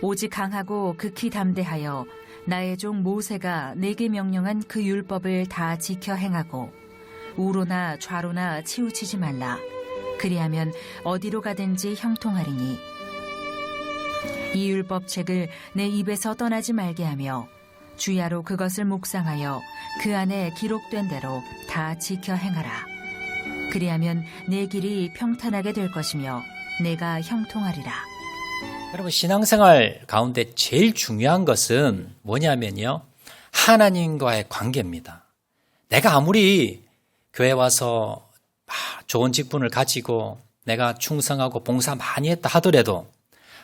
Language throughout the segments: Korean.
오직 강하고 극히 담대하여 나의 종 모세가 내게 명령한 그 율법을 다 지켜 행하고 우로나 좌로나 치우치지 말라. 그리하면 어디로 가든지 형통하리니 이 율법책을 내 입에서 떠나지 말게 하며 주야로 그것을 묵상하여 그 안에 기록된 대로 다 지켜 행하라. 그리하면 내 길이 평탄하게 될 것이며 내가 형통하리라. 여러분, 신앙생활 가운데 제일 중요한 것은 뭐냐면요, 하나님과의 관계입니다. 내가 아무리 교회 와서 좋은 직분을 가지고 내가 충성하고 봉사 많이 했다 하더라도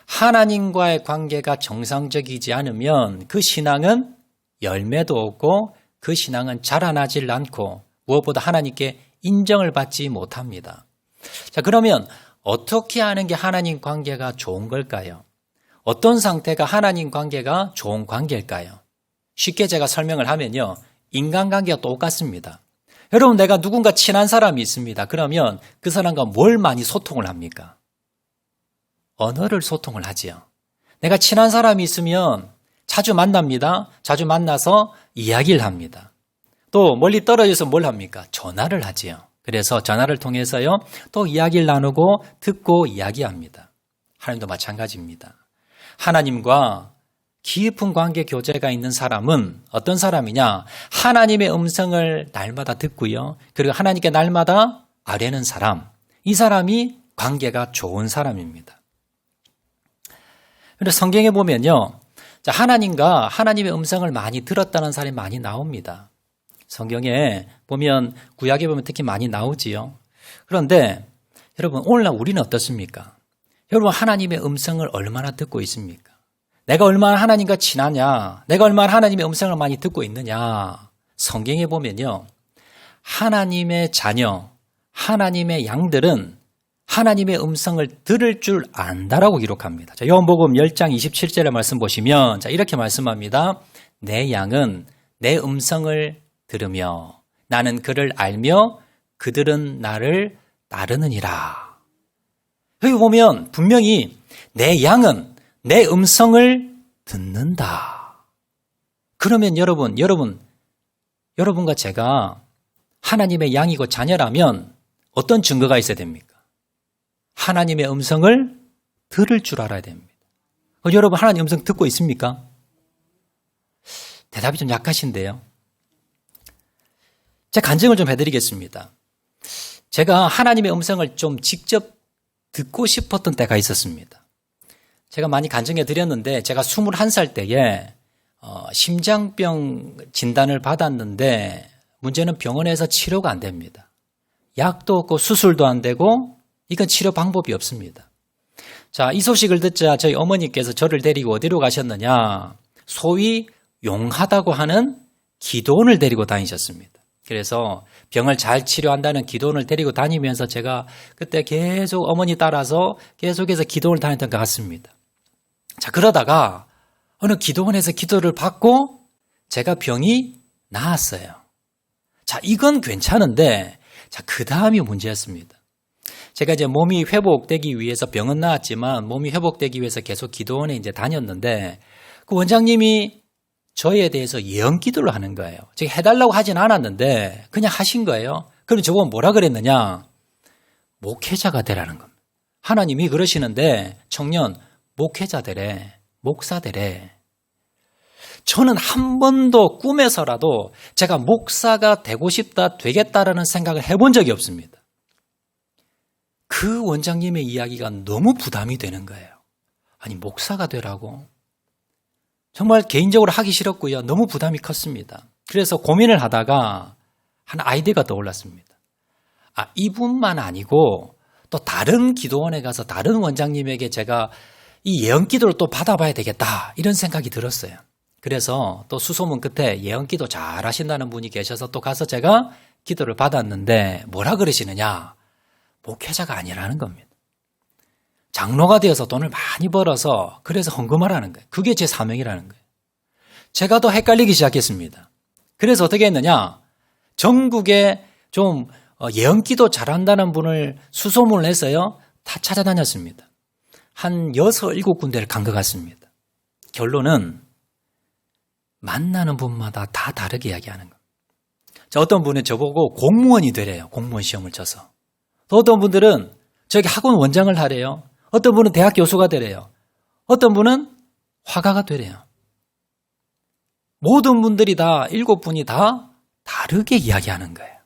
하나님과의 관계가 정상적이지 않으면 그 신앙은 열매도 없고 그 신앙은 자라나질 않고 무엇보다 하나님께 인정을 받지 못합니다. 자, 그러면 어떻게 하는 게 하나님 관계가 좋은 걸까요? 어떤 상태가 하나님 관계가 좋은 관계일까요? 쉽게 제가 설명을 하면요, 인간관계가 똑같습니다. 여러분, 내가 누군가 친한 사람이 있습니다. 그러면 그 사람과 뭘 많이 소통을 합니까? 언어를 소통을 하지요. 내가 친한 사람이 있으면 자주 만납니다. 자주 만나서 이야기를 합니다. 또 멀리 떨어져서 뭘 합니까? 전화를 하지요. 그래서 전화를 통해서요, 또 이야기를 나누고 듣고 이야기합니다. 하나님도 마찬가지입니다. 하나님과 깊은 관계 교제가 있는 사람은 어떤 사람이냐? 하나님의 음성을 날마다 듣고요, 그리고 하나님께 날마다 아뢰는 사람, 이 사람이 관계가 좋은 사람입니다. 그래서 성경에 보면요, 하나님과 하나님의 음성을 많이 들었다는 사람이 많이 나옵니다. 성경에 보면, 구약에 보면 특히 많이 나오지요. 그런데 여러분, 오늘날 우리는 어떻습니까? 여러분, 하나님의 음성을 얼마나 듣고 있습니까? 내가 얼마나 하나님과 친하냐? 내가 얼마나 하나님의 음성을 많이 듣고 있느냐? 성경에 보면요, 하나님의 자녀, 하나님의 양들은 하나님의 음성을 들을 줄 안다라고 기록합니다. 자, 요한복음 10장 27절의 말씀 보시면, 자, 이렇게 말씀합니다. 내 양은 내 음성을 들으며 나는 그를 알며 그들은 나를 따르느니라. 여기 보면 분명히 내 양은 내 음성을 듣는다. 그러면 여러분과 제가 하나님의 양이고 자녀라면 어떤 증거가 있어야 됩니까? 하나님의 음성을 들을 줄 알아야 됩니다. 여러분, 하나님 음성 듣고 있습니까? 대답이 좀 약하신데요. 제가 간증을 좀 해드리겠습니다. 제가 하나님의 음성을 좀 직접 듣고 싶었던 때가 있었습니다. 제가 많이 간증해 드렸는데, 제가 21살 때에 심장병 진단을 받았는데 문제는 병원에서 치료가 안 됩니다. 약도 없고 수술도 안 되고 이건 치료 방법이 없습니다. 자, 이 소식을 듣자 저희 어머니께서 저를 데리고 어디로 가셨느냐? 소위 용하다고 하는 기도원을 데리고 다니셨습니다. 그래서 병을 잘 치료한다는 기도원을 데리고 다니면서 제가 그때 계속 어머니 따라서 계속해서 기도원을 다녔던 것 같습니다. 자, 그러다가 어느 기도원에서 기도를 받고 제가 병이 나았어요. 자, 이건 괜찮은데, 자, 그 다음이 문제였습니다. 제가 이제 몸이 회복되기 위해서 병은 나았지만 몸이 회복되기 위해서 계속 기도원에 이제 다녔는데, 그 원장님이 저에 대해서 예언 기도를 하는 거예요. 제가 해달라고 하진 않았는데 그냥 하신 거예요. 그럼 저보고 뭐라 그랬느냐? 목회자가 되라는 겁니다. 하나님이 그러시는데 청년 목회자 되래, 목사 되래. 저는 한 번도 꿈에서라도 제가 목사가 되고 싶다, 되겠다라는 생각을 해본 적이 없습니다. 그 원장님의 이야기가 너무 부담이 되는 거예요. 아니, 목사가 되라고? 정말 개인적으로 하기 싫었고요. 너무 부담이 컸습니다. 그래서 고민을 하다가 한 아이디어가 떠올랐습니다. 아, 이분만 아니고 또 다른 기도원에 가서 다른 원장님에게 제가 이 예언 기도를 또 받아봐야 되겠다, 이런 생각이 들었어요. 그래서 또 수소문 끝에 예언 기도 잘 하신다는 분이 계셔서 또 가서 제가 기도를 받았는데 뭐라 그러시느냐? 목회자가 아니라는 겁니다. 장로가 되어서 돈을 많이 벌어서 그래서 헌금하라는 거예요. 그게 제 사명이라는 거예요. 제가 더 헷갈리기 시작했습니다. 그래서 어떻게 했느냐? 전국에 좀 예언기도 잘한다는 분을 수소문을 해서요, 다 찾아다녔습니다. 한 6, 7군데를 간 것 같습니다. 결론은 만나는 분마다 다 다르게 이야기하는 거예요. 자, 어떤 분은 저보고 공무원이 되래요. 공무원 시험을 쳐서. 또 어떤 분들은 저기 학원 원장을 하래요. 어떤 분은 대학 교수가 되래요. 어떤 분은 화가가 되래요. 모든 분들이 다 7분이 다 다르게 이야기하는 거예요.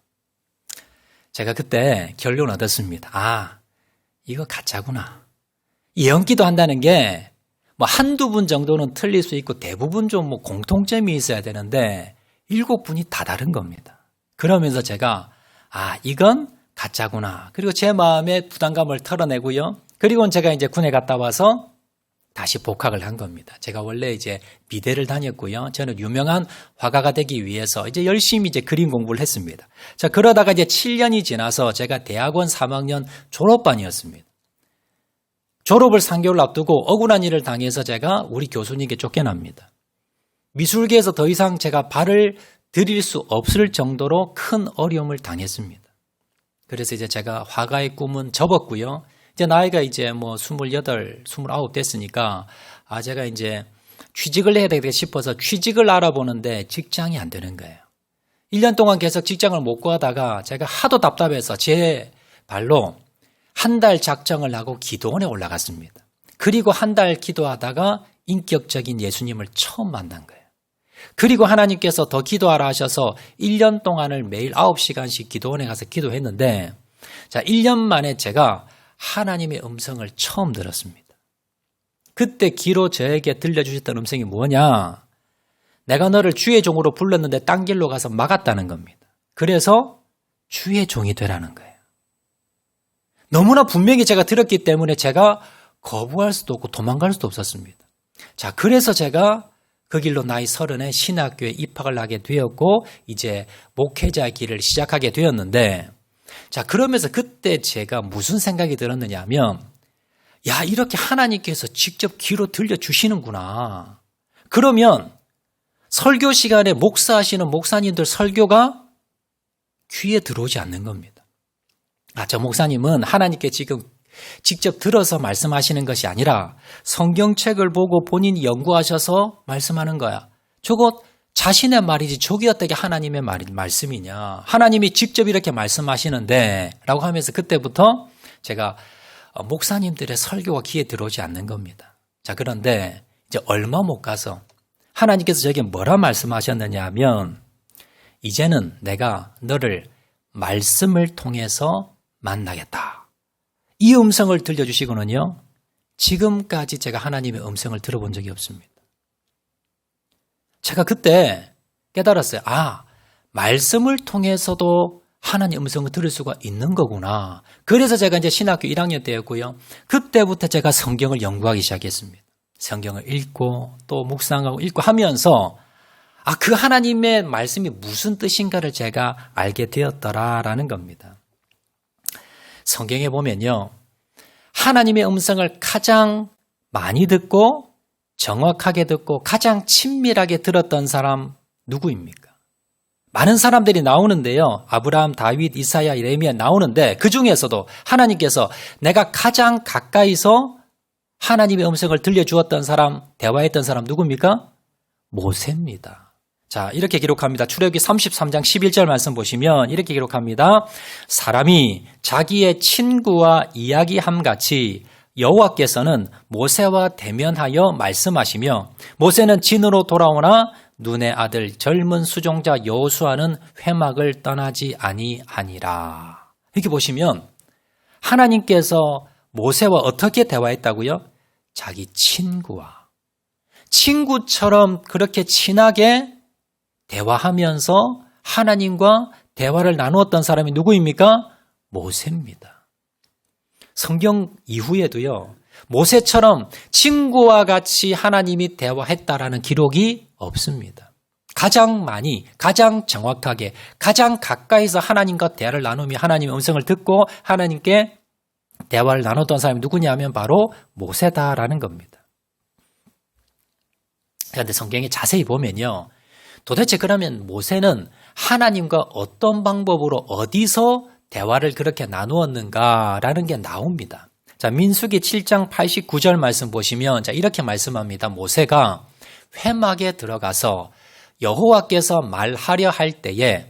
제가 그때 결론 얻었습니다. 아, 이거 가짜구나. 예언기도 한다는 게 뭐 한두 분 정도는 틀릴 수 있고 대부분 좀 뭐 공통점이 있어야 되는데 7분이 다 다른 겁니다. 그러면서 제가 아, 이건 가짜구나. 그리고 제 마음의 부담감을 털어내고요. 그리고 제가 이제 군에 갔다 와서 다시 복학을 한 겁니다. 제가 원래 이제 미대를 다녔고요. 저는 유명한 화가가 되기 위해서 이제 열심히 이제 그림 공부를 했습니다. 자, 그러다가 이제 7년이 지나서 제가 대학원 3학년 졸업반이었습니다. 졸업을 3개월 앞두고 억울한 일을 당해서 제가 우리 교수님께 쫓겨납니다. 미술계에서 더 이상 제가 발을 들일 수 없을 정도로 큰 어려움을 당했습니다. 그래서 이제 제가 화가의 꿈은 접었고요. 이제 나이가 이제 뭐 28, 29 됐으니까 아, 제가 이제 취직을 해야 되겠다 싶어서 취직을 알아보는데 직장이 안 되는 거예요. 1년 동안 계속 직장을 못 구하다가 제가 하도 답답해서 제 발로 한 달 작정을 하고 기도원에 올라갔습니다. 그리고 한 달 기도하다가 인격적인 예수님을 처음 만난 거예요. 그리고 하나님께서 더 기도하라 하셔서 1년 동안을 매일 9시간씩 기도원에 가서 기도했는데 자, 1년 만에 제가 하나님의 음성을 처음 들었습니다. 그때 기로 저에게 들려주셨던 음성이 뭐냐? 내가 너를 주의 종으로 불렀는데 딴 길로 가서 막았다는 겁니다. 그래서 주의 종이 되라는 거예요. 너무나 분명히 제가 들었기 때문에 제가 거부할 수도 없고 도망갈 수도 없었습니다. 자, 그래서 제가 그 길로 나이 30에 신학교에 입학을 하게 되었고 이제 목회자 길을 시작하게 되었는데 자, 그러면서 그때 제가 무슨 생각이 들었느냐 하면 야, 이렇게 하나님께서 직접 귀로 들려주시는구나. 그러면 설교 시간에 목사하시는 목사님들 설교가 귀에 들어오지 않는 겁니다. 아, 저 목사님은 하나님께 지금 직접 들어서 말씀하시는 것이 아니라 성경책을 보고 본인이 연구하셔서 말씀하는 거야. 저거 자신의 말이지 저기 어떻게 하나님의 말씀이냐. 하나님이 직접 이렇게 말씀하시는데 라고 하면서 그때부터 제가 목사님들의 설교가 귀에 들어오지 않는 겁니다. 자, 그런데 이제 얼마 못 가서 하나님께서 저에게 뭐라 말씀하셨느냐 하면 이제는 내가 너를 말씀을 통해서 만나겠다. 이 음성을 들려주시고는요. 지금까지 제가 하나님의 음성을 들어본 적이 없습니다. 제가 그때 깨달았어요. 아, 말씀을 통해서도 하나님 음성을 들을 수가 있는 거구나. 그래서 제가 이제 신학교 1학년 때였고요. 그때부터 제가 성경을 연구하기 시작했습니다. 성경을 읽고 또 묵상하고 읽고 하면서 아, 그 하나님의 말씀이 무슨 뜻인가를 제가 알게 되었더라라는 겁니다. 성경에 보면요. 하나님의 음성을 가장 많이 듣고 정확하게 듣고 가장 친밀하게 들었던 사람 누구입니까? 많은 사람들이 나오는데요. 아브라함, 다윗, 이사야, 예레미야 나오는데 그중에서도 하나님께서 내가 가장 가까이서 하나님의 음성을 들려주었던 사람, 대화했던 사람 누굽니까? 모세입니다. 자, 이렇게 기록합니다. 출애굽기 33장 11절 말씀 보시면 이렇게 기록합니다. 사람이 자기의 친구와 이야기함같이 여호와께서는 모세와 대면하여 말씀하시며 모세는 진으로 돌아오나 눈의 아들 젊은 수종자 여호수아는 회막을 떠나지 아니하니라. 이렇게 보시면 하나님께서 모세와 어떻게 대화했다고요? 자기 친구처럼 그렇게 친하게 대화하면서 하나님과 대화를 나누었던 사람이 누구입니까? 모세입니다. 성경 이후에도요. 모세처럼 친구와 같이 하나님이 대화했다라는 기록이 없습니다. 가장 많이, 가장 정확하게, 가장 가까이서 하나님과 대화를 나누며 하나님의 음성을 듣고 하나님께 대화를 나눴던 사람이 누구냐면 바로 모세다라는 겁니다. 그런데 성경에 자세히 보면요. 도대체 그러면 모세는 하나님과 어떤 방법으로 어디서 대화를 그렇게 나누었는가라는 게 나옵니다. 자, 자, 민수기 7장 89절 말씀 보시면 자, 이렇게 말씀합니다. 모세가 회막에 들어가서 여호와께서 말하려 할 때에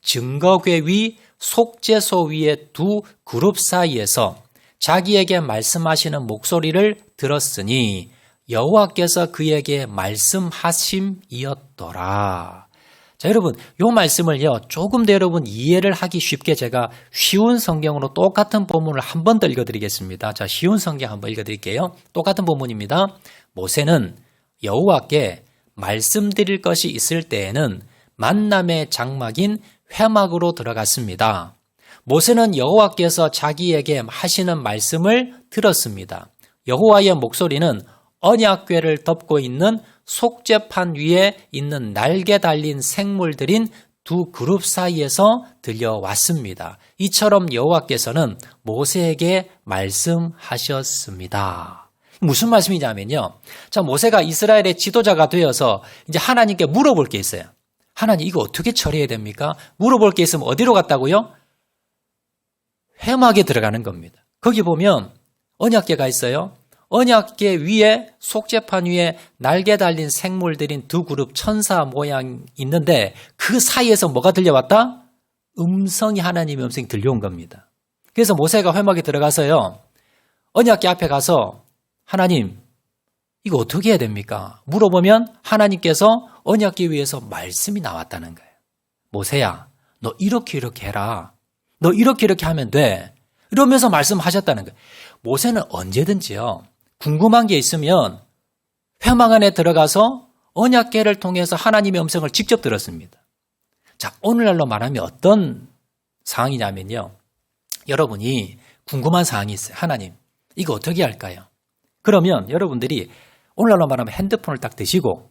증거궤 위 속죄소 위의 두 그룹 사이에서 자기에게 말씀하시는 목소리를 들었으니 여호와께서 그에게 말씀하심이었더라. 자, 여러분, 요 말씀을요, 조금 더 여러분 이해를 하기 쉽게 제가 쉬운 성경으로 똑같은 본문을 한 번 더 읽어드리겠습니다. 자, 쉬운 성경 한번 읽어드릴게요. 똑같은 본문입니다. 모세는 여호와께 말씀드릴 것이 있을 때에는 만남의 장막인 회막으로 들어갔습니다. 모세는 여호와께서 자기에게 하시는 말씀을 들었습니다. 여호와의 목소리는 언약궤를 덮고 있는 속죄판 위에 있는 날개 달린 생물들인 두 그룹 사이에서 들려왔습니다. 이처럼 여호와께서는 모세에게 말씀하셨습니다. 무슨 말씀이냐면요. 자, 모세가 이스라엘의 지도자가 되어서 이제 하나님께 물어볼 게 있어요. 하나님, 이거 어떻게 처리해야 됩니까? 물어볼 게 있으면 어디로 갔다고요? 회막에 들어가는 겁니다. 거기 보면 언약궤가 있어요. 언약궤 위에 속죄판 위에 날개 달린 생물들인 두 그룹 천사 모양 있는데 그 사이에서 뭐가 들려왔다? 음성이 하나님의 음성이 들려온 겁니다. 그래서 모세가 회막에 들어가서요. 언약궤 앞에 가서 하나님, 이거 어떻게 해야 됩니까? 물어보면 하나님께서 언약궤 위에서 말씀이 나왔다는 거예요. 모세야, 너 이렇게 해라. 너 이렇게 하면 돼. 이러면서 말씀하셨다는 거예요. 모세는 언제든지요. 궁금한 게 있으면 회막 안에 들어가서 언약궤를 통해서 하나님의 음성을 직접 들었습니다. 자, 오늘날로 말하면 어떤 상황이냐면요. 여러분이 궁금한 사항이 있어요. 하나님, 이거 어떻게 할까요? 그러면 여러분들이 오늘날로 말하면 핸드폰을 딱 드시고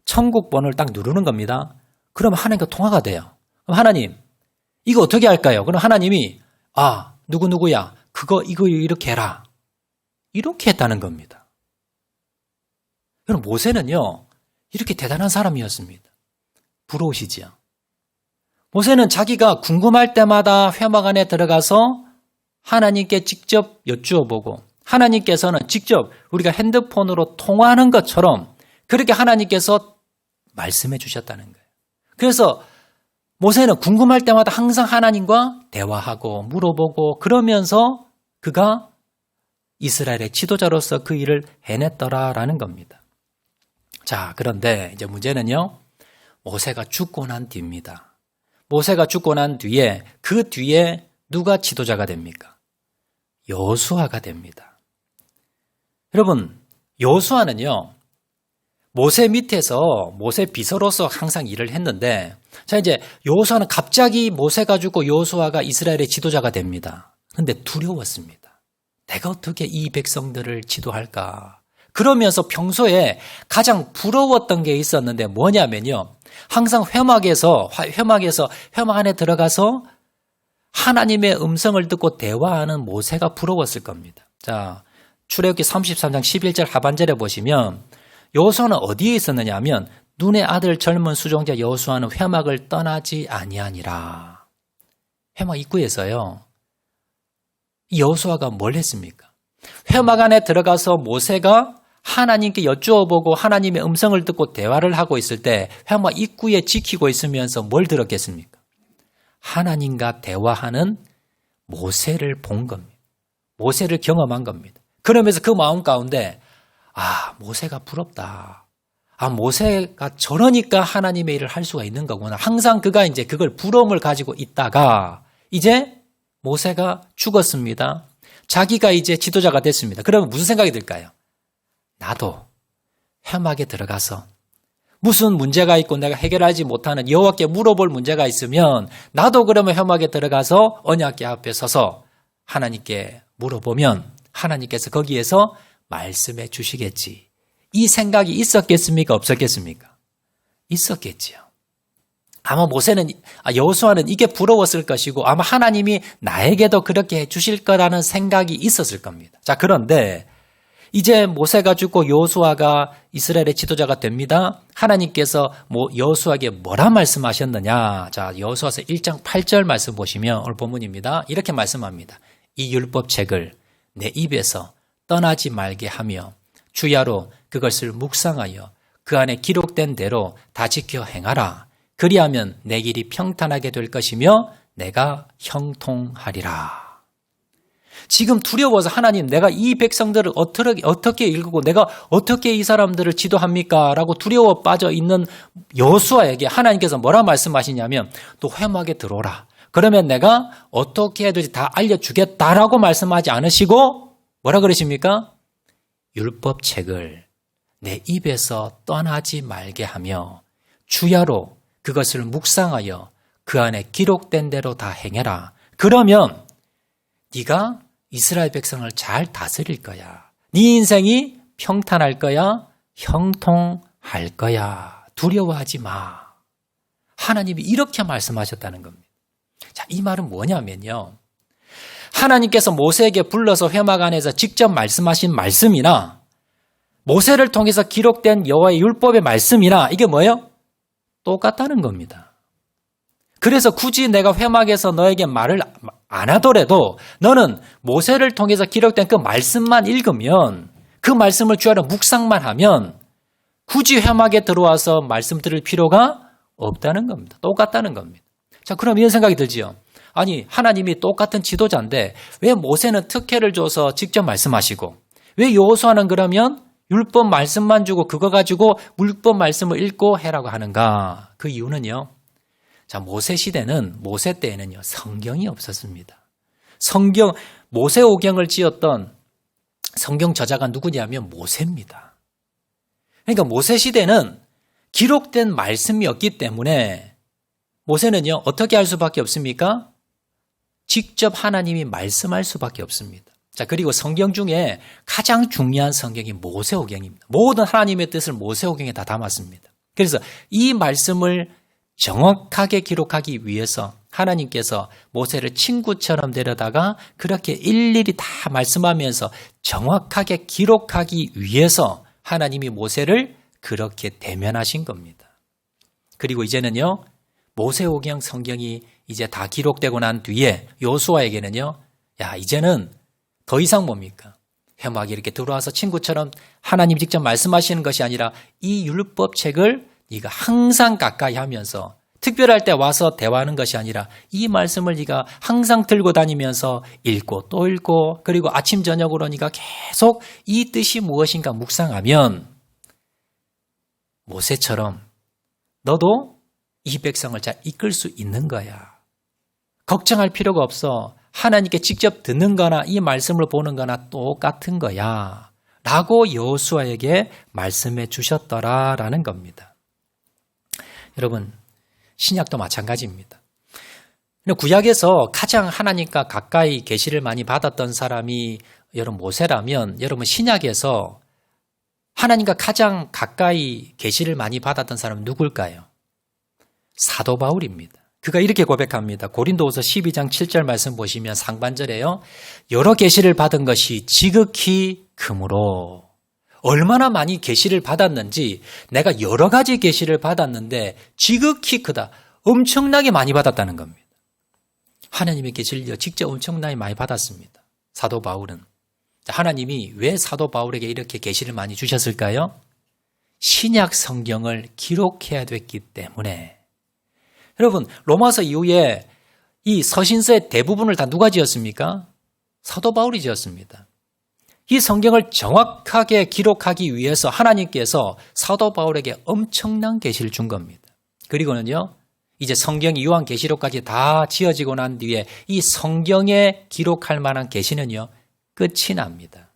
천국 번호를 딱 누르는 겁니다. 그러면 하나님과 통화가 돼요. 그럼 하나님, 이거 어떻게 할까요? 그럼 하나님이 누구야? 이거 이렇게 해라. 이렇게 했다는 겁니다. 여러분, 모세는요, 이렇게 대단한 사람이었습니다. 부러우시지요? 모세는 자기가 궁금할 때마다 회막 안에 들어가서 하나님께 직접 여쭈어보고 하나님께서는 직접 우리가 핸드폰으로 통화하는 것처럼 그렇게 하나님께서 말씀해 주셨다는 거예요. 그래서 모세는 궁금할 때마다 항상 하나님과 대화하고 물어보고 그러면서 그가 이스라엘의 지도자로서 그 일을 해냈더라라는 겁니다. 자, 그런데 이제 문제는요. 모세가 죽고 난 뒤입니다. 모세가 죽고 난 뒤에 그 뒤에 누가 지도자가 됩니까? 여호수아가 됩니다. 여러분, 여호수아는요. 모세 밑에서 모세 비서로서 항상 일을 했는데 자, 이제 여호수아는 갑자기 모세가 죽고 여호수아가 이스라엘의 지도자가 됩니다. 그런데 두려웠습니다. 내가 어떻게 이 백성들을 지도할까? 그러면서 평소에 가장 부러웠던 게 있었는데 뭐냐면요. 항상 회막 안에 들어가서 하나님의 음성을 듣고 대화하는 모세가 부러웠을 겁니다. 자, 출애굽기 33장 11절 하반절에 보시면 여호수아는 어디에 있었느냐 하면 눈의 아들 젊은 수종자 여호수아는 회막을 떠나지 아니하니라. 회막 입구에서요. 여호수아가 뭘 했습니까? 회막 안에 들어가서 모세가 하나님께 여쭈어보고 하나님의 음성을 듣고 대화를 하고 있을 때 회막 입구에 지키고 있으면서 뭘 들었겠습니까? 하나님과 대화하는 모세를 본 겁니다. 모세를 경험한 겁니다. 그러면서 그 마음 가운데 모세가 부럽다. 모세가 저러니까 하나님의 일을 할 수가 있는 거구나. 항상 그가 이제 그걸 부러움을 가지고 있다가 이제 모세가 죽었습니다. 자기가 이제 지도자가 됐습니다. 그러면 무슨 생각이 들까요? 나도 회막에 들어가서 무슨 문제가 있고 내가 해결하지 못하는 여호와께 물어볼 문제가 있으면 나도 그러면 회막에 들어가서 언약궤 앞에 서서 하나님께 물어보면 하나님께서 거기에서 말씀해 주시겠지. 이 생각이 있었겠습니까? 없었겠습니까? 있었겠지요. 아마 여호수아는 이게 부러웠을 것이고 아마 하나님이 나에게도 그렇게 해 주실 거라는 생각이 있었을 겁니다. 자, 그런데 이제 모세가 죽고 여호수아가 이스라엘의 지도자가 됩니다. 하나님께서 여호수아에게 뭐라 말씀하셨느냐? 자, 여호수아서 1장 8절 말씀 보시면 오늘 본문입니다. 이렇게 말씀합니다. 이 율법책을 내 입에서 떠나지 말게 하며 주야로 그것을 묵상하여 그 안에 기록된 대로 다 지켜 행하라. 그리하면 내 길이 평탄하게 될 것이며 내가 형통하리라. 지금 두려워서 하나님, 내가 이 백성들을 어떻게 읽고 내가 어떻게 이 사람들을 지도합니까? 라고 두려워 빠져 있는 여호수아에게 하나님께서 뭐라 말씀하시냐면 또 회막에 들어오라. 그러면 내가 어떻게 해야 될지 다 알려주겠다라고 말씀하지 않으시고 뭐라 그러십니까? 율법책을 내 입에서 떠나지 말게 하며 주야로 그것을 묵상하여 그 안에 기록된 대로 다 행해라. 그러면 네가 이스라엘 백성을 잘 다스릴 거야. 네 인생이 평탄할 거야. 형통할 거야. 두려워하지 마. 하나님이 이렇게 말씀하셨다는 겁니다. 자, 이 말은 뭐냐면요. 하나님께서 모세에게 불러서 회막 안에서 직접 말씀하신 말씀이나 모세를 통해서 기록된 여호와의 율법의 말씀이나 이게 뭐예요? 똑같다는 겁니다. 그래서 굳이 내가 회막에서 너에게 말을 안 하더라도 너는 모세를 통해서 기록된 그 말씀만 읽으면 그 말씀을 주야로 묵상만 하면 굳이 회막에 들어와서 말씀 들을 필요가 없다는 겁니다. 똑같다는 겁니다. 자, 그럼 이런 생각이 들지요. 아니, 하나님이 똑같은 지도자인데 왜 모세는 특혜를 줘서 직접 말씀하시고 왜 여호수아는 그러면 율법 말씀만 주고 그거 가지고 율법 말씀을 읽고 해라고 하는가? 그 이유는요. 자, 모세 때에는요, 성경이 없었습니다. 모세오경을 지었던 성경 저자가 누구냐면 모세입니다. 그러니까 모세 시대는 기록된 말씀이 없기 때문에 모세는요, 어떻게 할 수밖에 없습니까? 직접 하나님이 말씀할 수밖에 없습니다. 자, 그리고 성경 중에 가장 중요한 성경이 모세오경입니다. 모든 하나님의 뜻을 모세오경에 다 담았습니다. 그래서 이 말씀을 정확하게 기록하기 위해서 하나님께서 모세를 친구처럼 데려다가 그렇게 일일이 다 말씀하면서 정확하게 기록하기 위해서 하나님이 모세를 그렇게 대면하신 겁니다. 그리고 이제는요, 모세오경 성경이 이제 다 기록되고 난 뒤에 여호수아에게는요, 야, 이제는 더 이상 뭡니까? 회막에 이렇게 들어와서 친구처럼 하나님 직접 말씀하시는 것이 아니라 이 율법책을 네가 항상 가까이 하면서 특별할 때 와서 대화하는 것이 아니라 이 말씀을 네가 항상 들고 다니면서 읽고 또 읽고 그리고 아침 저녁으로 네가 계속 이 뜻이 무엇인가 묵상하면 모세처럼 너도 이 백성을 잘 이끌 수 있는 거야. 걱정할 필요가 없어. 하나님께 직접 듣는 거나 이 말씀을 보는 거나 똑같은 거야. 라고 여호수아에게 말씀해 주셨더라라는 겁니다. 여러분, 신약도 마찬가지입니다. 구약에서 가장 하나님과 가까이 계시를 많이 받았던 사람이 여러분 모세라면 여러분 신약에서 하나님과 가장 가까이 계시를 많이 받았던 사람은 누굴까요? 사도 바울입니다. 그가 이렇게 고백합니다. 고린도후서 12장 7절 말씀 보시면 상반절에요. 여러 계시를 받은 것이 지극히 크므로 얼마나 많이 계시를 받았는지 내가 여러 가지 계시를 받았는데 지극히 크다. 엄청나게 많이 받았다는 겁니다. 하나님의 계시를 직접 엄청나게 많이 받았습니다. 사도 바울은. 하나님이 왜 사도 바울에게 이렇게 계시를 많이 주셨을까요? 신약 성경을 기록해야 됐기 때문에. 여러분, 로마서 이후에 이 서신서의 대부분을 다 누가 지었습니까? 사도 바울이 지었습니다. 이 성경을 정확하게 기록하기 위해서 하나님께서 사도 바울에게 엄청난 계시를 준 겁니다. 그리고는요, 이제 성경이 요한계시록까지 다 지어지고 난 뒤에 이 성경에 기록할 만한 계시는요, 끝이 납니다.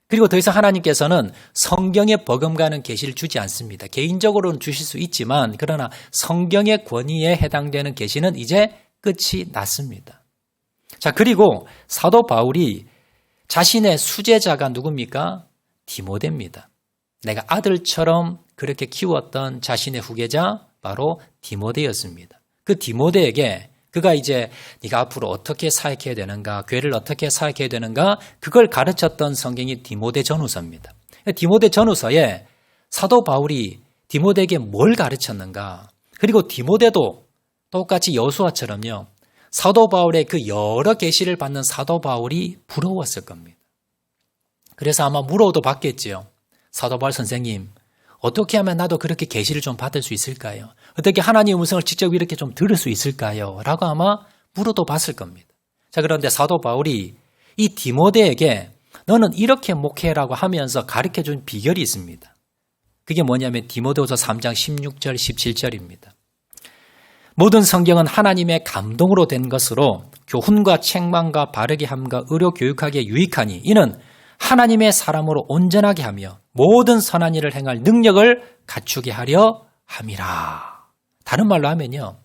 그리고 더 이상 하나님께서는 성경에 버금가는 계시를 주지 않습니다. 개인적으로는 주실 수 있지만 그러나 성경의 권위에 해당되는 계시는 이제 끝이 났습니다. 자, 그리고 사도 바울이 자신의 수제자가 누굽니까? 디모데입니다. 내가 아들처럼 그렇게 키웠던 자신의 후계자 바로 디모데였습니다. 그 디모데에게 그가 이제 네가 앞으로 어떻게 사역해야 되는가, 교회를 어떻게 사역해야 되는가 그걸 가르쳤던 성경이 디모데 전후서입니다. 디모데 전후서에 사도 바울이 디모데에게 뭘 가르쳤는가? 그리고 디모데도 똑같이 여호수아처럼요. 사도 바울의 그 여러 계시를 받는 사도 바울이 부러웠을 겁니다. 그래서 아마 물어도 받겠지요. 사도 바울 선생님, 어떻게 하면 나도 그렇게 계시를 좀 받을 수 있을까요? 어떻게 하나님의 음성을 직접 이렇게 좀 들을 수 있을까요? 라고 아마 물어도 봤을 겁니다. 자, 그런데 사도 바울이 이 디모데에게 너는 이렇게 목회라고 하면서 가르쳐준 비결이 있습니다. 그게 뭐냐면 디모데후서 3장 16절 17절입니다. 모든 성경은 하나님의 감동으로 된 것으로 교훈과 책망과 바르게 함과 의로 교육하기에 유익하니 이는 하나님의 사람으로 온전하게 하며 모든 선한 일을 행할 능력을 갖추게 하려 함이라. 다른 말로 하면요.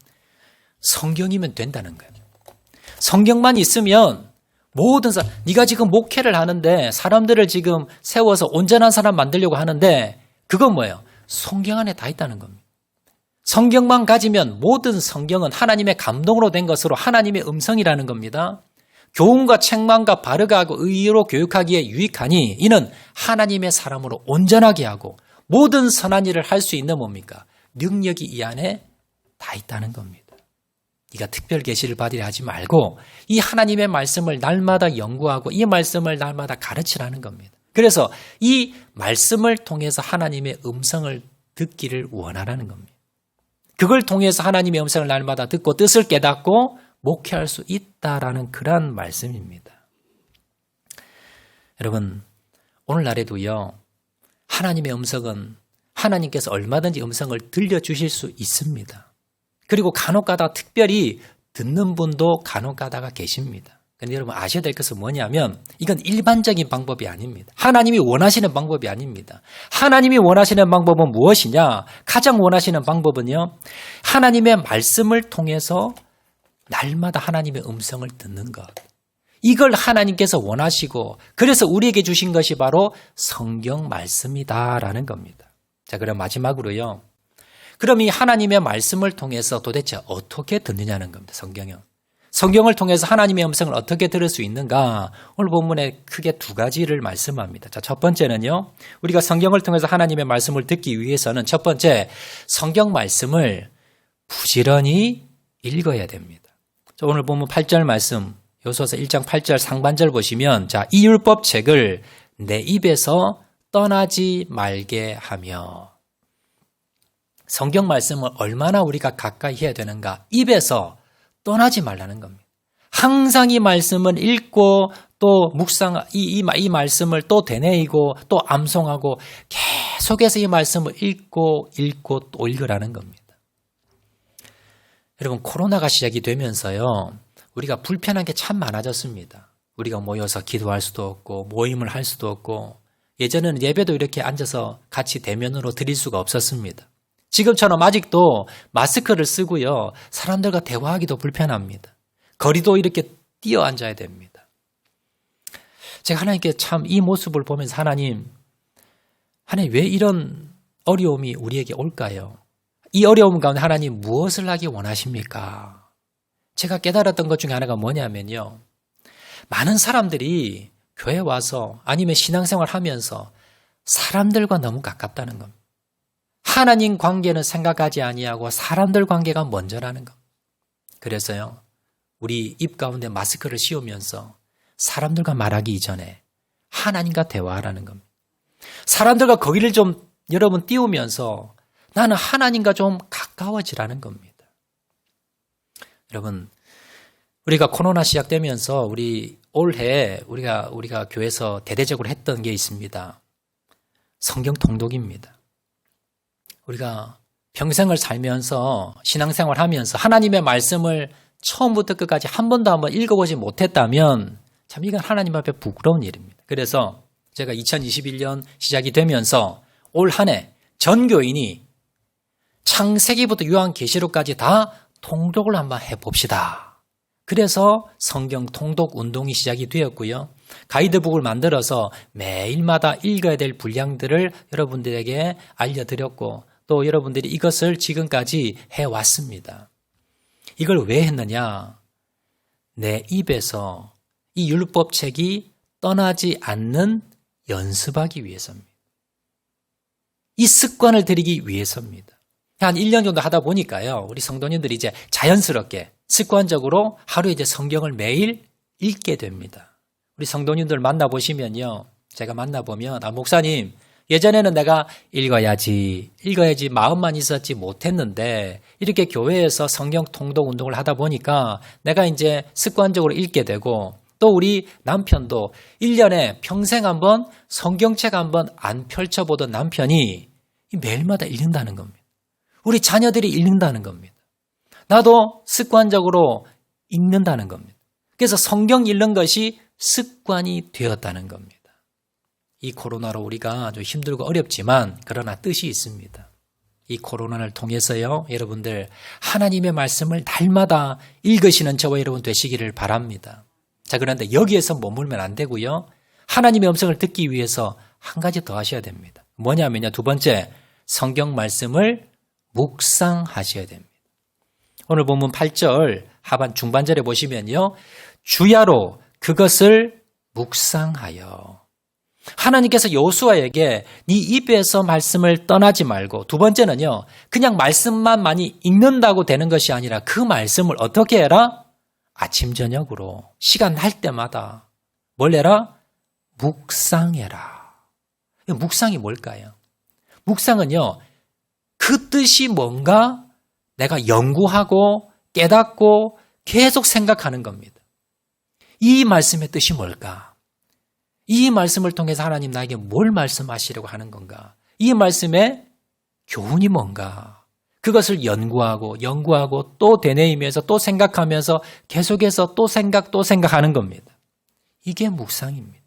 성경이면 된다는 거예요. 성경만 있으면 모든 사람, 네가 지금 목회를 하는데 사람들을 지금 세워서 온전한 사람 만들려고 하는데 그건 뭐예요? 성경 안에 다 있다는 겁니다. 성경만 가지면 모든 성경은 하나님의 감동으로 된 것으로 하나님의 음성이라는 겁니다. 교훈과 책망과 바르게 하고 의로 교육하기에 유익하니 이는 하나님의 사람으로 온전하게 하고 모든 선한 일을 할 수 있는 뭡니까? 능력이 이 안에 다 있다는 겁니다. 네가 특별 계시를 받으려 하지 말고 이 하나님의 말씀을 날마다 연구하고 이 말씀을 날마다 가르치라는 겁니다. 그래서 이 말씀을 통해서 하나님의 음성을 듣기를 원하라는 겁니다. 그걸 통해서 하나님의 음성을 날마다 듣고 뜻을 깨닫고 목회할 수 있다라는 그런 말씀입니다. 여러분, 오늘날에도요, 하나님의 음성은 하나님께서 얼마든지 음성을 들려주실 수 있습니다. 그리고 간혹가다 특별히 듣는 분도 간혹가다가 계십니다. 근데 여러분 아셔야 될 것은 뭐냐면 이건 일반적인 방법이 아닙니다. 하나님이 원하시는 방법이 아닙니다. 하나님이 원하시는 방법은 무엇이냐? 가장 원하시는 방법은요. 하나님의 말씀을 통해서 날마다 하나님의 음성을 듣는 것. 이걸 하나님께서 원하시고 그래서 우리에게 주신 것이 바로 성경 말씀이다라는 겁니다. 자, 그럼 마지막으로요. 그럼 이 하나님의 말씀을 통해서 도대체 어떻게 듣느냐는 겁니다. 성경을 통해서 하나님의 음성을 어떻게 들을 수 있는가? 오늘 본문에 크게 두 가지를 말씀합니다. 자, 첫 번째는요. 우리가 성경을 통해서 하나님의 말씀을 듣기 위해서는 첫 번째, 성경 말씀을 부지런히 읽어야 됩니다. 자, 오늘 본문 8절 말씀, 여호수아서 1장 8절 상반절 보시면 자, 이 율법 책을 내 입에서 떠나지 말게 하며 성경 말씀을 얼마나 우리가 가까이 해야 되는가? 입에서 떠나지 말라는 겁니다. 항상 이 말씀을 읽고 또 묵상, 이 말씀을 또 되뇌이고 또 암송하고 계속해서 이 말씀을 읽고 또 읽으라는 겁니다. 여러분, 코로나가 시작이 되면서요, 우리가 불편한 게 참 많아졌습니다. 우리가 모여서 기도할 수도 없고 모임을 할 수도 없고 예전에는 예배도 이렇게 앉아서 같이 대면으로 드릴 수가 없었습니다. 지금처럼 아직도 마스크를 쓰고요. 사람들과 대화하기도 불편합니다. 거리도 이렇게 뛰어 앉아야 됩니다. 제가 하나님께 참 이 모습을 보면서 하나님 왜 이런 어려움이 우리에게 올까요? 이 어려움 가운데 하나님 무엇을 하기 원하십니까? 제가 깨달았던 것 중에 하나가 뭐냐면요. 많은 사람들이 교회 와서 아니면 신앙생활 하면서 사람들과 너무 가깝다는 겁니다. 하나님 관계는 생각하지 아니하고 사람들 관계가 먼저라는 것. 그래서요, 우리 입 가운데 마스크를 씌우면서 사람들과 말하기 이전에 하나님과 대화하라는 겁니다. 사람들과 거기를 좀 여러분 띄우면서 나는 하나님과 좀 가까워지라는 겁니다. 여러분, 우리가 코로나 시작되면서 우리 올해 우리가 교회에서 대대적으로 했던 게 있습니다. 성경 통독입니다. 우리가 평생을 살면서 신앙생활 하면서 하나님의 말씀을 처음부터 끝까지 한 번도 한번 읽어보지 못했다면 참 이건 하나님 앞에 부끄러운 일입니다. 그래서 제가 2021년 시작이 되면서 올 한 해 전 교인이 창세기부터 요한계시록까지 다 통독을 한번 해봅시다. 그래서 성경 통독 운동이 시작이 되었고요. 가이드북을 만들어서 매일마다 읽어야 될 분량들을 여러분들에게 알려드렸고 또 여러분들이 이것을 지금까지 해왔습니다. 이걸 왜 했느냐? 내 입에서 이 율법책이 떠나지 않는 연습하기 위해서입니다. 이 습관을 들이기 위해서입니다. 한 1년 정도 하다 보니까요. 우리 성도님들이 이제 자연스럽게 습관적으로 하루에 이제 성경을 매일 읽게 됩니다. 우리 성도님들 만나보시면요. 제가 만나보면 목사님 예전에는 내가 읽어야지 마음만 있었지 못했는데 이렇게 교회에서 성경 통독 운동을 하다 보니까 내가 이제 습관적으로 읽게 되고 또 우리 남편도 1년에 평생 한번 성경책 한번 안 펼쳐보던 남편이 매일마다 읽는다는 겁니다. 우리 자녀들이 읽는다는 겁니다. 나도 습관적으로 읽는다는 겁니다. 그래서 성경 읽는 것이 습관이 되었다는 겁니다. 이 코로나로 우리가 좀 힘들고 어렵지만 그러나 뜻이 있습니다. 이 코로나를 통해서요. 여러분들 하나님의 말씀을 날마다 읽으시는 저와 여러분 되시기를 바랍니다. 자, 그런데 여기에서 머물면 안 되고요. 하나님의 음성을 듣기 위해서 한 가지 더 하셔야 됩니다. 뭐냐면요. 두 번째, 성경 말씀을 묵상하셔야 됩니다. 오늘 본문 8절 하반 중반절에 보시면요. 주야로 그것을 묵상하여. 하나님께서 여호수아에게 네 입에서 말씀을 떠나지 말고 두 번째는요. 그냥 말씀만 많이 읽는다고 되는 것이 아니라 그 말씀을 어떻게 해라? 아침 저녁으로 시간 날 때마다 뭘 해라? 묵상해라. 묵상이 뭘까요? 묵상은요. 그 뜻이 뭔가 내가 연구하고 깨닫고 계속 생각하는 겁니다. 이 말씀의 뜻이 뭘까? 이 말씀을 통해서 하나님 나에게 뭘 말씀하시려고 하는 건가? 이 말씀의 교훈이 뭔가? 그것을 연구하고 또 되뇌이면서 또 생각하면서 계속해서 또 생각하는 겁니다. 이게 묵상입니다.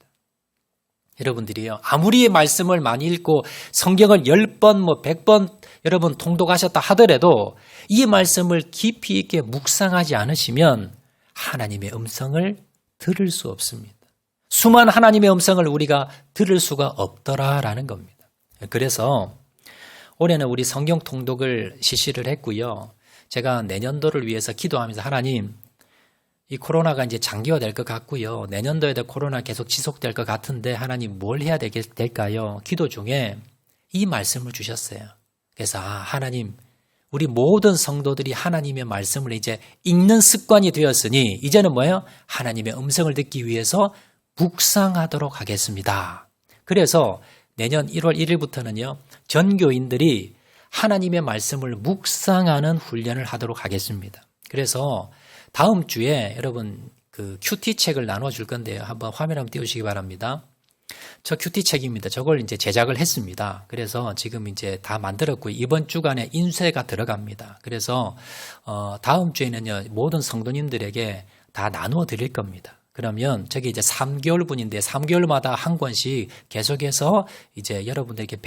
여러분들이요. 아무리 말씀을 많이 읽고 성경을 10번, 100번 여러분 통독하셨다 하더라도 이 말씀을 깊이 있게 묵상하지 않으시면 하나님의 음성을 들을 수 없습니다. 수많은 하나님의 음성을 우리가 들을 수가 없더라라는 겁니다. 그래서 올해는 우리 성경 통독을 실시를 했고요. 제가 내년도를 위해서 기도하면서 하나님 이 코로나가 이제 장기화될 것 같고요. 내년도에도 코로나 계속 지속될 것 같은데 하나님 뭘 해야 될까요? 기도 중에 이 말씀을 주셨어요. 그래서 하나님 우리 모든 성도들이 하나님의 말씀을 이제 읽는 습관이 되었으니 이제는 뭐예요? 하나님의 음성을 듣기 위해서 묵상하도록 하겠습니다. 그래서 내년 1월 1일부터는요. 전 교인들이 하나님의 말씀을 묵상하는 훈련을 하도록 하겠습니다. 그래서 다음 주에 여러분 그 큐티 책을 나눠줄 건데요. 한번 화면 한번 띄우시기 바랍니다. 저 큐티 책입니다. 저걸 이제 제작을 했습니다. 그래서 지금 이제 다 만들었고요. 이번 주간에 인쇄가 들어갑니다. 그래서 다음 주에는요. 모든 성도님들에게 다 나누어 드릴 겁니다. 그러면 저게 이제 3개월분인데 3개월마다 한 권씩 계속해서 이제 여러분들에게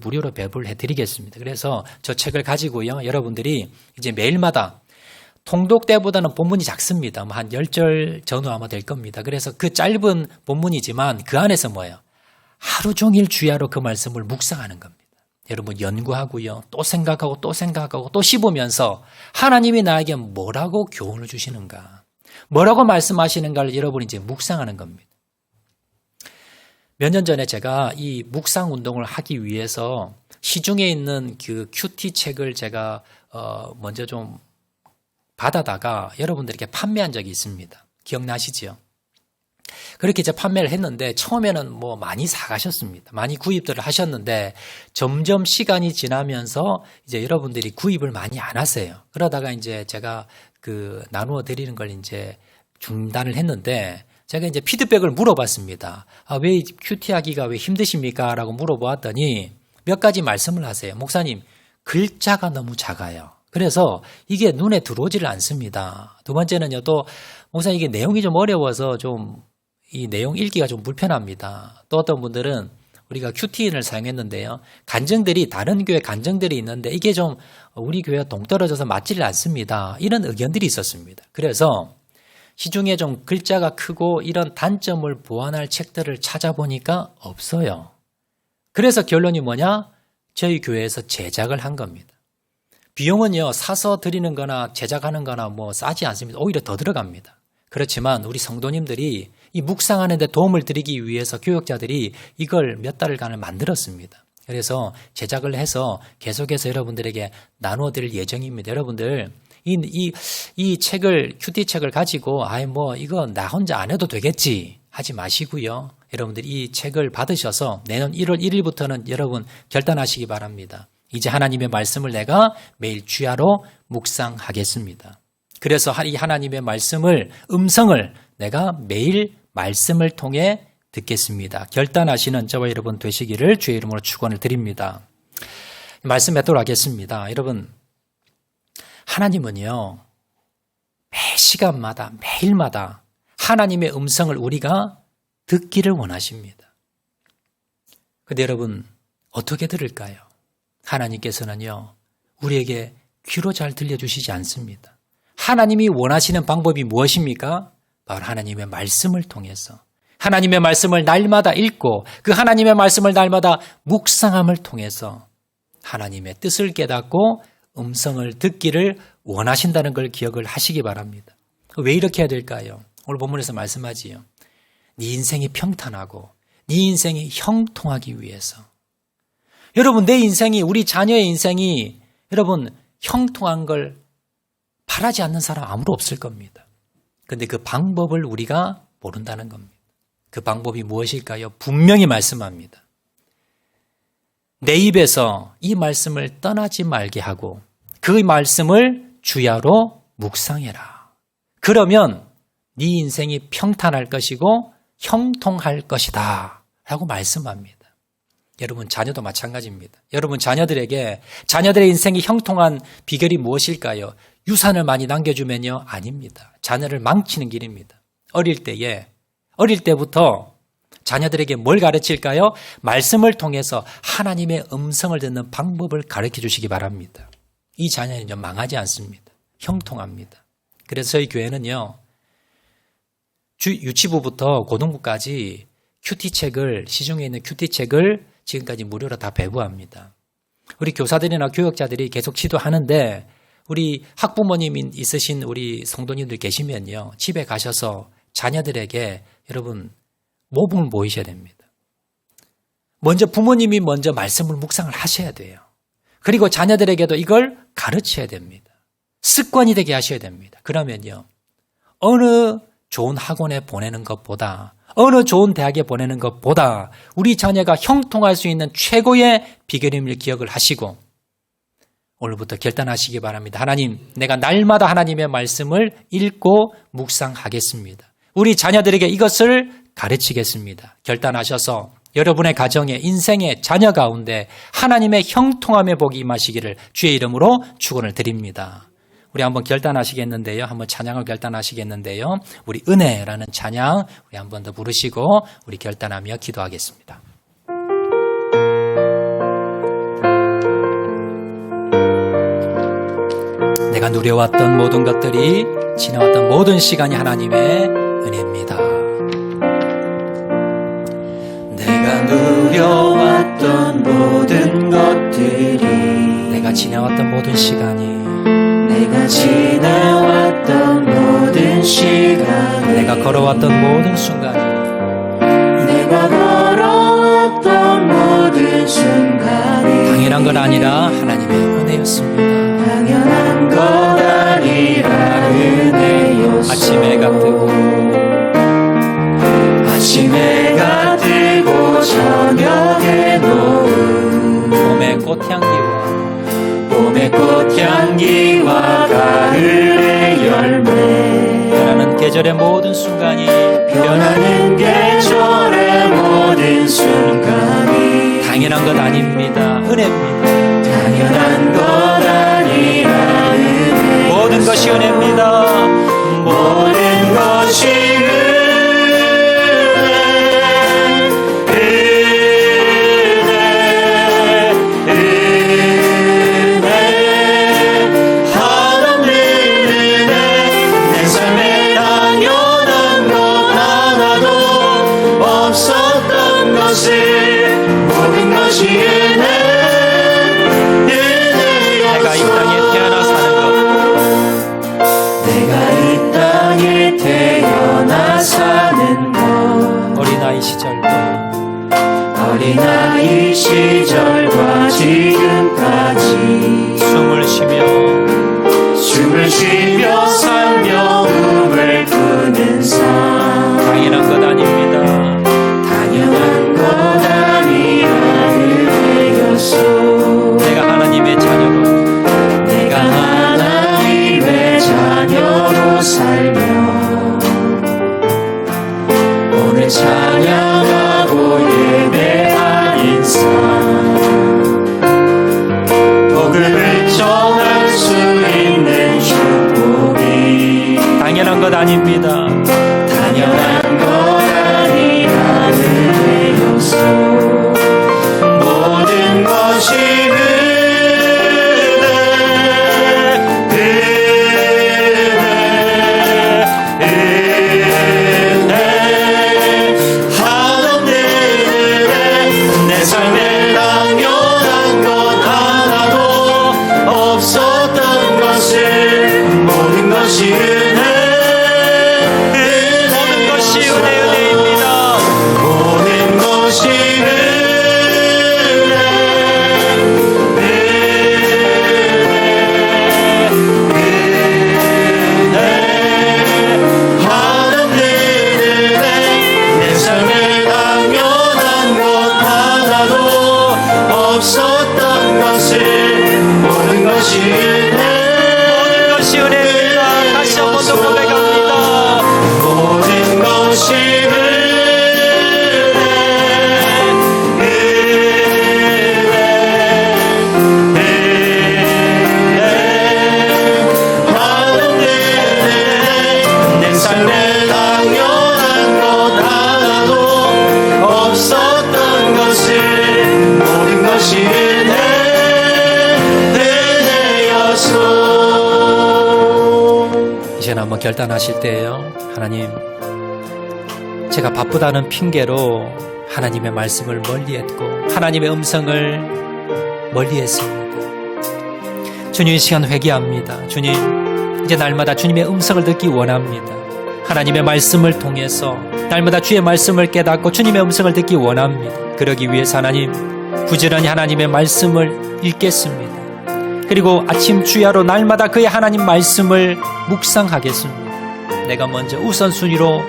무료로 배부를 해드리겠습니다. 그래서 저 책을 가지고요. 여러분들이 이제 매일마다 통독 때보다는 본문이 작습니다. 한 10절 전후 아마 될 겁니다. 그래서 그 짧은 본문이지만 그 안에서 뭐예요? 하루 종일 주야로 그 말씀을 묵상하는 겁니다. 여러분 연구하고요. 또 생각하고 또 씹으면서 하나님이 나에게 뭐라고 교훈을 주시는가? 뭐라고 말씀하시는가를 여러분이 이제 묵상하는 겁니다. 몇 년 전에 제가 이 묵상 운동을 하기 위해서 시중에 있는 그 큐티 책을 제가 먼저 좀 받아다가 여러분들에게 판매한 적이 있습니다. 기억나시죠? 그렇게 이제 판매를 했는데 처음에는 뭐 많이 사가셨습니다. 많이 구입들을 하셨는데 점점 시간이 지나면서 이제 여러분들이 구입을 많이 안 하세요. 그러다가 이제 제가 그 나누어 드리는 걸 이제 중단을 했는데 제가 이제 피드백을 물어봤습니다. 왜 큐티하기가 왜 힘드십니까? 라고 물어보았더니 몇 가지 말씀을 하세요. 목사님, 글자가 너무 작아요. 그래서 이게 눈에 들어오지를 않습니다. 두 번째는요, 또, 목사님 이게 내용이 좀 어려워서 좀 이 내용 읽기가 좀 불편합니다. 또 어떤 분들은 우리가 큐티인을 사용했는데요. 간증들이, 다른 교회 간증들이 있는데 이게 좀 우리 교회와 동떨어져서 맞지를 않습니다. 이런 의견들이 있었습니다. 그래서 시중에 좀 글자가 크고 이런 단점을 보완할 책들을 찾아보니까 없어요. 그래서 결론이 뭐냐? 저희 교회에서 제작을 한 겁니다. 비용은요, 사서 드리는 거나 제작하는 거나 뭐 싸지 않습니다. 오히려 더 들어갑니다. 그렇지만 우리 성도님들이 이 묵상하는 데 도움을 드리기 위해서 교역자들이 이걸 몇 달간을 만들었습니다. 그래서 제작을 해서 계속해서 여러분들에게 나누어 드릴 예정입니다. 여러분들 이 책을 큐티 책을 가지고 이거 나 혼자 안 해도 되겠지 하지 마시고요. 여러분들 이 책을 받으셔서 내년 1월 1일부터는 여러분 결단하시기 바랍니다. 이제 하나님의 말씀을 내가 매일 주야로 묵상하겠습니다. 그래서 이 하나님의 음성을 내가 매일 말씀을 통해 듣겠습니다. 결단하시는 저와 여러분 되시기를 주의 이름으로 축원을 드립니다. 말씀 맺도록 하겠습니다. 여러분, 하나님은요, 매 시간마다 매일마다 하나님의 음성을 우리가 듣기를 원하십니다. 그런데 여러분, 어떻게 들을까요? 하나님께서는요, 우리에게 귀로 잘 들려주시지 않습니다. 하나님이 원하시는 방법이 무엇입니까? 바로 하나님의 말씀을 통해서 하나님의 말씀을 날마다 읽고 그 하나님의 말씀을 날마다 묵상함을 통해서 하나님의 뜻을 깨닫고 음성을 듣기를 원하신다는 걸 기억을 하시기 바랍니다. 왜 이렇게 해야 될까요? 오늘 본문에서 말씀하지요. 네 인생이 평탄하고 네 인생이 형통하기 위해서. 여러분, 내 인생이, 우리 자녀의 인생이 여러분 형통한 걸 바라지 않는 사람 아무도 없을 겁니다. 그런데 그 방법을 우리가 모른다는 겁니다. 그 방법이 무엇일까요? 분명히 말씀합니다. 내 입에서 이 말씀을 떠나지 말게 하고 그 말씀을 주야로 묵상해라. 그러면 네 인생이 평탄할 것이고 형통할 것이다 라고 말씀합니다. 여러분, 자녀도 마찬가지입니다. 여러분, 자녀들의 인생이 형통한 비결이 무엇일까요? 유산을 많이 남겨주면요? 아닙니다. 자녀를 망치는 길입니다. 어릴 때부터 자녀들에게 뭘 가르칠까요? 말씀을 통해서 하나님의 음성을 듣는 방법을 가르쳐 주시기 바랍니다. 이 자녀는요, 망하지 않습니다. 형통합니다. 그래서 저희 교회는요, 유치부부터 고등부까지 시중에 있는 큐티책을 지금까지 무료로 다 배부합니다. 우리 교사들이나 교역자들이 계속 지도하는데 우리 학부모님 있으신 우리 성도님들 계시면요, 집에 가셔서 자녀들에게 여러분 모범을 보이셔야 됩니다. 부모님이 먼저 말씀을 묵상을 하셔야 돼요. 그리고 자녀들에게도 이걸 가르쳐야 됩니다. 습관이 되게 하셔야 됩니다. 그러면요, 어느 좋은 학원에 보내는 것보다, 어느 좋은 대학에 보내는 것보다 우리 자녀가 형통할 수 있는 최고의 비결임을 기억을 하시고 오늘부터 결단하시기 바랍니다. 하나님, 내가 날마다 하나님의 말씀을 읽고 묵상하겠습니다. 우리 자녀들에게 이것을 가르치겠습니다. 결단하셔서 여러분의 가정에, 인생의 자녀 가운데 하나님의 형통함의 복이 임하시기를 주의 이름으로 축원을 드립니다. 우리 한번 결단하시겠는데요. 한번 찬양을 결단하시겠는데요. 우리 은혜라는 찬양 우리 한번 더 부르시고 우리 결단하며 기도하겠습니다. 내가 누려왔던 모든 것들이, 지나왔던 모든 시간이 하나님의 은혜입니다. 내가 누려왔던 모든 것들이, 내가 지나왔던 모든 시간이, 내가 지나왔던 모든 시간이, 내가 걸어왔던 모든 순간이, 내가 걸어왔던 모든 순간이 당연한 건 아니라 하나님의 은혜였습니다. 당연한 것 아니라 은혜였소. 아침에 해가 뜨고, 아침에 해가 뜨고 저녁에 노을, 봄의 꽃향기와 가을의 열매, 변하는 계절의 모든 순간이, 변하는 계절의 모든 순간이 당연한 것 아닙니다. 은혜입니다. 당연한 것 아니라 은혜. 모든 것이 은혜입니다. 모든 것이 내가 이 땅에 태어나 사는 것, 내가 이 땅에 태어나 사는 것, 어린아이 시절도 어린아이 시절 지금까지 숨을 쉬며 살며 꿈을 꾸는 삶 당연한 것 아닙니다. 당연한 것 아니라는 되었소 내가 하나님의 자녀로 살며 오늘 찬양하고 예배하는 삶 복음을 전할 수 있는 축복이 당연한 것 아닙니다. 당연한 것 아니라는 되었소 모든 것이 이제는 한번 결단하실 때예요. 하나님, 제가 바쁘다는 핑계로 하나님의 말씀을 멀리했고 하나님의 음성을 멀리했습니다. 주님, 이 시간 회개합니다. 주님, 이제 날마다 주님의 음성을 듣기 원합니다. 하나님의 말씀을 통해서 날마다 주의 말씀을 깨닫고 주님의 음성을 듣기 원합니다. 그러기 위해서 하나님, 부지런히 하나님의 말씀을 읽겠습니다. 그리고 아침 주야로 날마다 그의 하나님 말씀을 묵상하겠습니다. 내가 먼저 우선순위로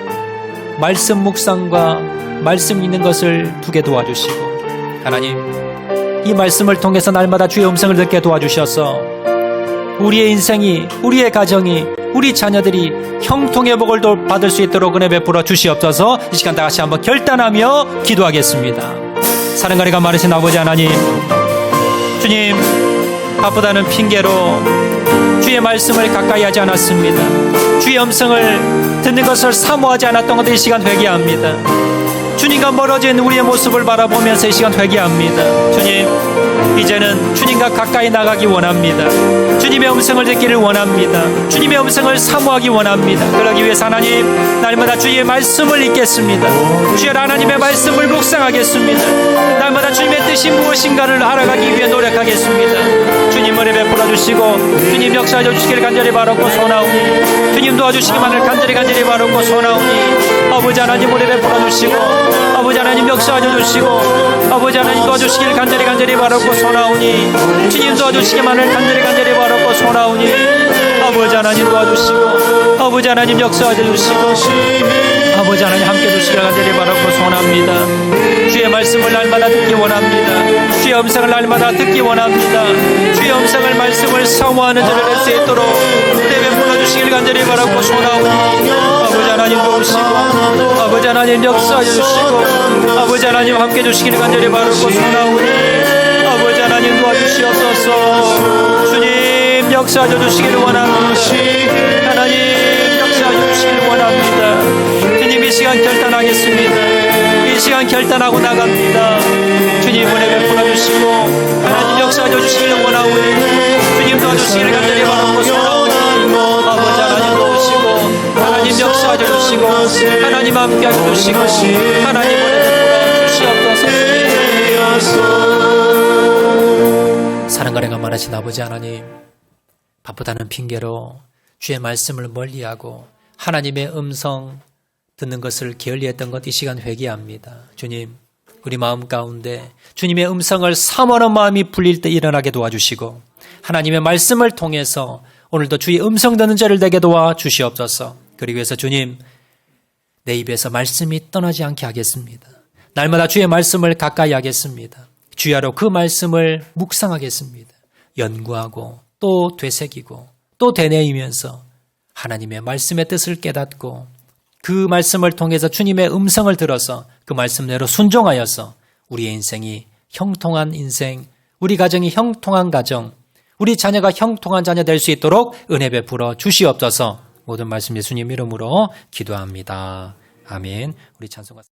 말씀 묵상과 말씀 있는 것을 두게 도와주시고, 하나님, 이 말씀을 통해서 날마다 주의 음성을 듣게 도와주셔서 우리의 인생이, 우리의 가정이, 우리 자녀들이 형통의 복을 받을 수 있도록 은혜 베풀어 주시옵소서. 이 시간 다 같이 한번 결단하며 기도하겠습니다. 사랑가리가 많으신 아버지 하나님, 주님, 바쁘다는 핑계로 주의 말씀을 가까이 하지 않았습니다. 주의 음성을 듣는 것을 사모하지 않았던 것을 이 시간 회개합니다. 주님과 멀어진 우리의 모습을 바라보면서 이 시간 회개합니다. 주님, 이제는 주님과 가까이 나가기 원합니다. 주님의 음성을 듣기를 원합니다. 주님의 음성을 사모하기 원합니다. 그러기 위해서 하나님, 날마다 주의 말씀을 읽겠습니다. 주의 하나님의 말씀을 묵상하겠습니다. 날마다 주님의 뜻이 무엇인가를 알아가기 위해 노력하겠습니다. 주님 은혜 베풀어 주시고 주님 역사하여 주시기를 간절히 바라고 소나오니, 주님 도와주시기만을 간절히 바라고 소나오니, 아버지 하나님 은혜 베풀어 주시고 아버지 하나님 역사하여 주시고 아버지 하나님 도와주시기를 간절히 바라고 소나오니, 주님 도와주시기만을 간절히 바라고 소나오니, 아버지 하나님 도와주시고 아버지 하나님 역사하여 주시고 아버지 하나님 함께 해주시기를 간절히 바라고 소원합니다. 주의 말씀을 날마다 듣기 원합니다. 주의 음성을 날마다 듣기 원합니다. 주의 음성을 말씀을 사모하는 저를 할 수 있도록 내게 불러주시기를 간절히 바라고 소원하오니, 아버지 하나님 도우시고 아버지 하나님 역사하여 주시고 아버지 하나님 함께 해주시기를 간절히 바라고 소원하오니, 아버지 하나님 도와주시옵소서. 주님 역사하여 주시기를 원합니다. 하나님 역사하여 주시기를 원합니다. 주님 이 시간 결단하겠습니다. 이 시간 결단하고 나갑니다. 주님 은혜 베풀어 주시고 하나님 역사하여 주시기를 원하오니, 주님 도와주시기를 간절히 바라고 소원하오니, 아버지 하나님 도우시고 하나님 역사하여 주시고 하나님 함께하여 주시고 하나님 은혜 베풀어 주시옵소서. 사랑과 은혜가 많으신 아버지 하나님, 바쁘다는 핑계로 주의 말씀을 멀리하고 하나님의 음성 듣는 것을 게을리했던 것 이 시간 회개합니다. 주님, 우리 마음 가운데 주님의 음성을 사모하는 마음이 풀릴 때 일어나게 도와주시고 하나님의 말씀을 통해서 오늘도 주의 음성 듣는 자를 되게 도와주시옵소서. 그리고 해서 주님, 내 입에서 말씀이 떠나지 않게 하겠습니다. 날마다 주의 말씀을 가까이 하겠습니다. 주야로 그 말씀을 묵상하겠습니다. 연구하고 또 되새기고 또 되뇌이면서 하나님의 말씀의 뜻을 깨닫고 그 말씀을 통해서 주님의 음성을 들어서 그 말씀대로 순종하여서 우리의 인생이 형통한 인생, 우리 가정이 형통한 가정, 우리 자녀가 형통한 자녀 될 수 있도록 은혜 베풀어 주시옵소서. 모든 말씀 예수님 이름으로 기도합니다. 아멘. 우리 찬송가